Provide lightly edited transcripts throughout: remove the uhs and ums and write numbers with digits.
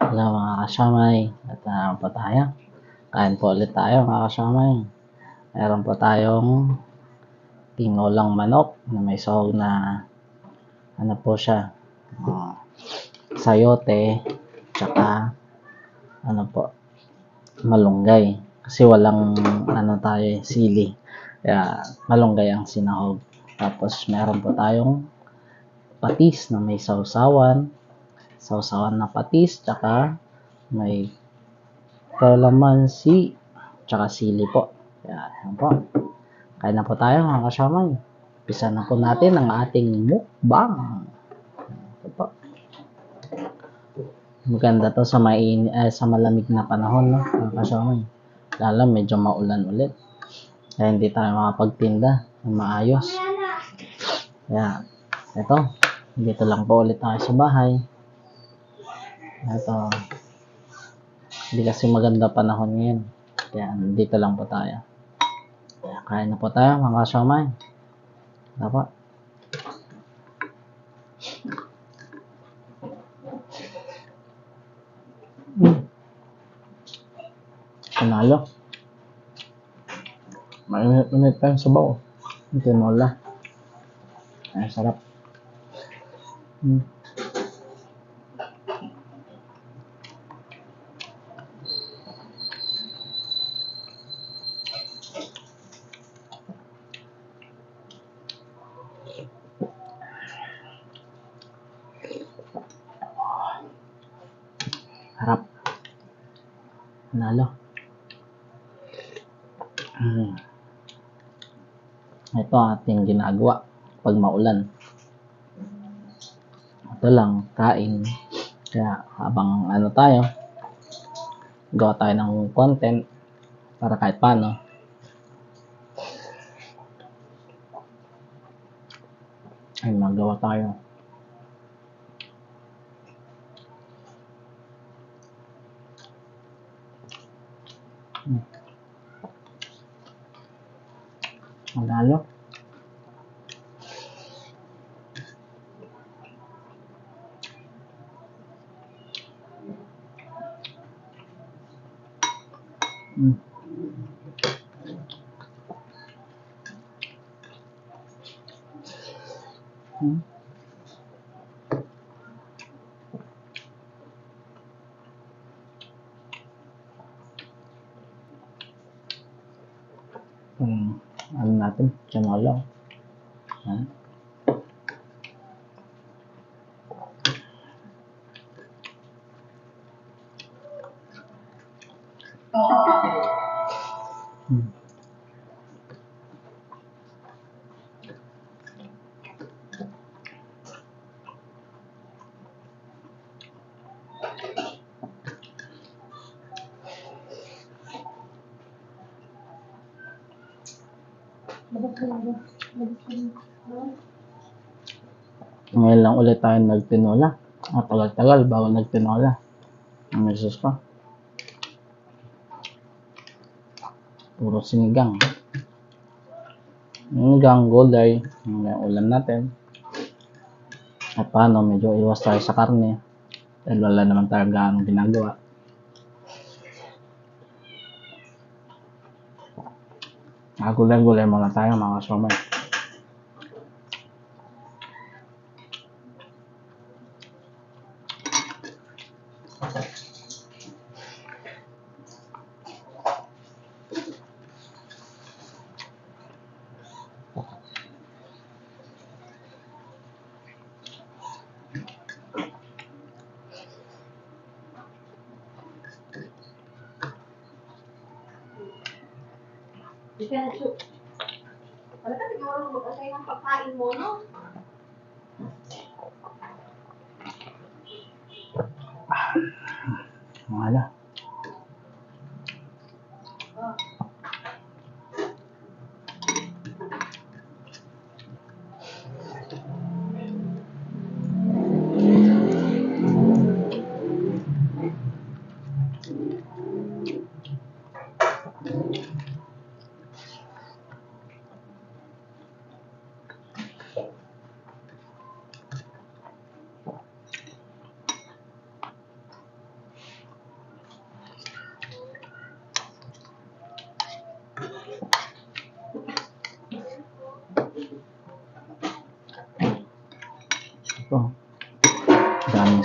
Hello mga kasamay, at naman po tayo. Kain po ulit tayo mga kasamay. Meron po tayong tinolang manok na may sahog na ano po siya, sayote, tsaka ano po, malunggay. Kasi walang sili, kaya malunggay ang sinahog. Tapos meron po tayong patis na may sausawan na patis, tsaka may kalamansi, tsaka sili po. Yan po. Kain na po tayo mga kasamay. Umpisa na po natin ang ating mukbang. Ito po. Maganda to sa sa malamig na panahon, no, mga kasamay. Lalo medyo maulan ulit. Kaya hindi tayo makapagtinda ng maayos. Kaya ito, dito lang po ulit tayo sa bahay. Ito, hindi kasi maganda panahon ngayon. Kaya dito lang po tayo. Kaya kain na po tayo mga kasamay. Dapat. Panalo. Mainit pa yung sabaw. Yung tinola. Ay, sarap. Harap. Panalo. Ito ating ginagawa pag maulan. Ito lang, kain. Kaya habang tayo, gawa tayo ng content para kahit paano. Ay, magawa tayo. Panalo. Ano natin, tinola. Ngayon lang ulit tayo nagtinola. Tagal-tagal bago nagtinola. Ang mesos pa. Puro sinigang. Sinigang, gulay, yung ulam natin. At paano, medyo iwas tayo sa karne. Dahil wala naman tayo gaano ginagawa. Gulay-gulay muna tayo mga kasamay. Wala ka siguro mag-asay ng pagkain mo, no? Wala.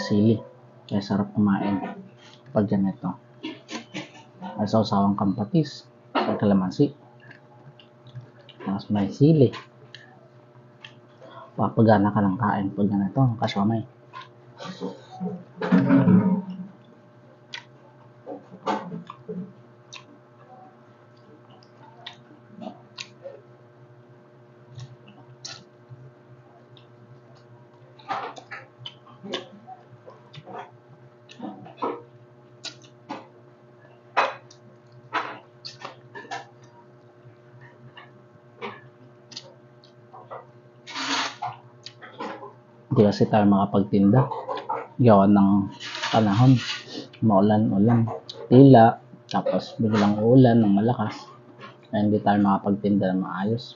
sili. Kaya sarap kumain pag ganito. May sausawang kampatis, may kalamansi, tapos may sili. Papagana ka ng kain pag ganito, kasama. Hindi kasi tayo makapagtinda. Gawa ng panahon. Maulan-ulan. Tila. Tapos biglang ulan ng malakas. Kaya hindi tayo makapagtinda ng maayos.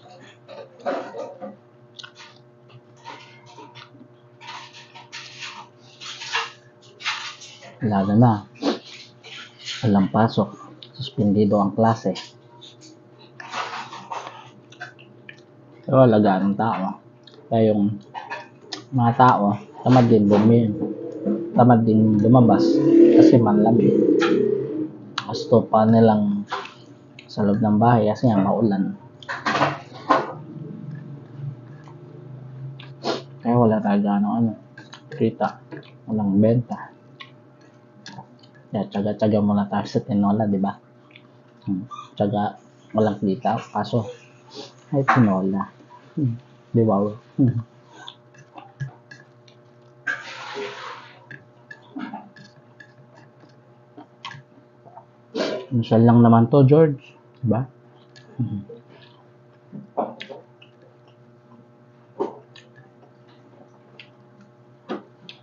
Lalo na. Walang pasok. Suspendido ang klase. Pero alagaan ng tao. Kaya yung mga tao, tamad din lumabas kasi manlamig. Gusto pa nilang sa loob ng bahay kasi nga maulan. Kaya wala tayo kita, walang benta. Kaya tsaga-tsaga muna tayo sa tinola, di ba? Tsaga, walang kita, kaso ay tinola. Di ba? Minsan lang naman to, George. Diba?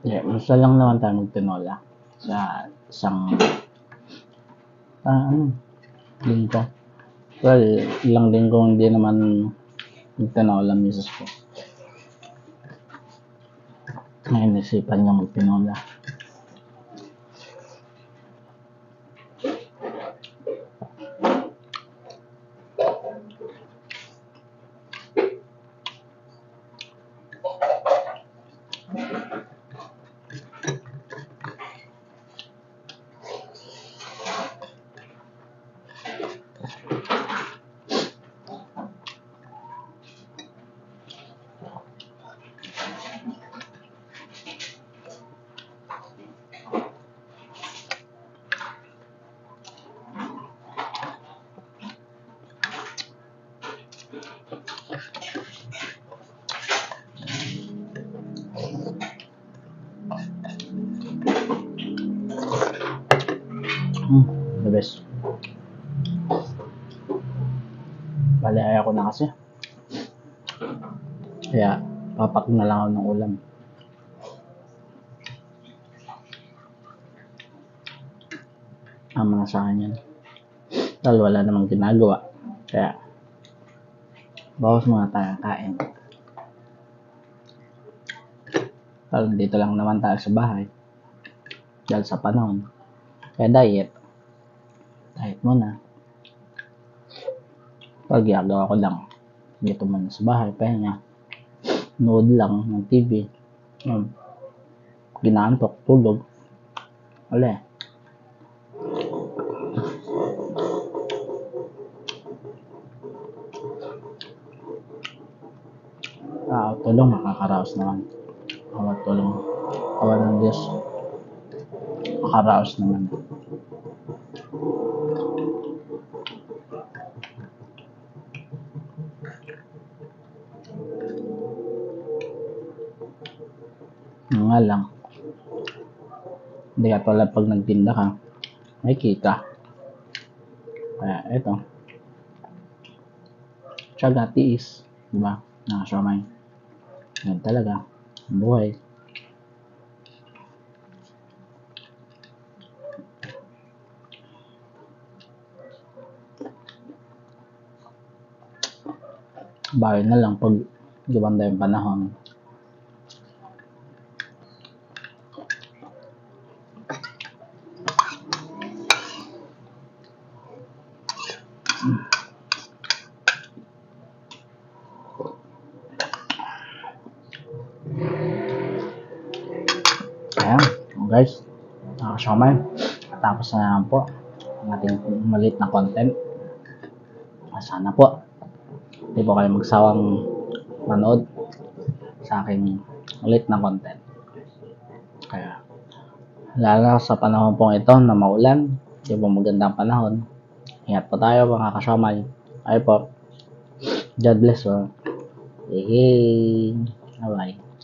Yeah, minsan lang naman tayo magtinola sa isang linggo. Well, ilang linggo hindi naman magtinola misis ko. Ngayon isipan niya magtinola. The best. Bale, ayaw ko na kasi. Kaya, papak na lang ako ng ulam. Ama na sa akin yan. Dahil wala namang ginagawa. Kaya, bawas muna tayo kain. Dahil dito lang naman tayo sa bahay. Dahil sa panahon. Kaya diet muna. Pag gagawa ko lang dito muna sa bahay, pahinga, nood lang ng TV, ginaantok, tulog, wala. Tulong, makakaraos naman. Tulong, awa ng Diyos, makakaraos naman. Nga lang, hindi ka tulad pag nagtinda ka, may kita. Kaya eto, tiyaga, tiis, diba? Nakasomay. Yan talaga, buhay. Bahay na lang pag gumanda yung panahon. Ayan, guys. Nakasomay. Tapos na naman po ang ating maliit na content. Sana po hindi po kayo magsawang manood sa aking maliit na content. Kaya, lalo na sa panahon pong ito na maulan, hindi po magandang panahon. Ingat po tayo mga kasomay. Ay po. God bless po. Hey, bye-bye.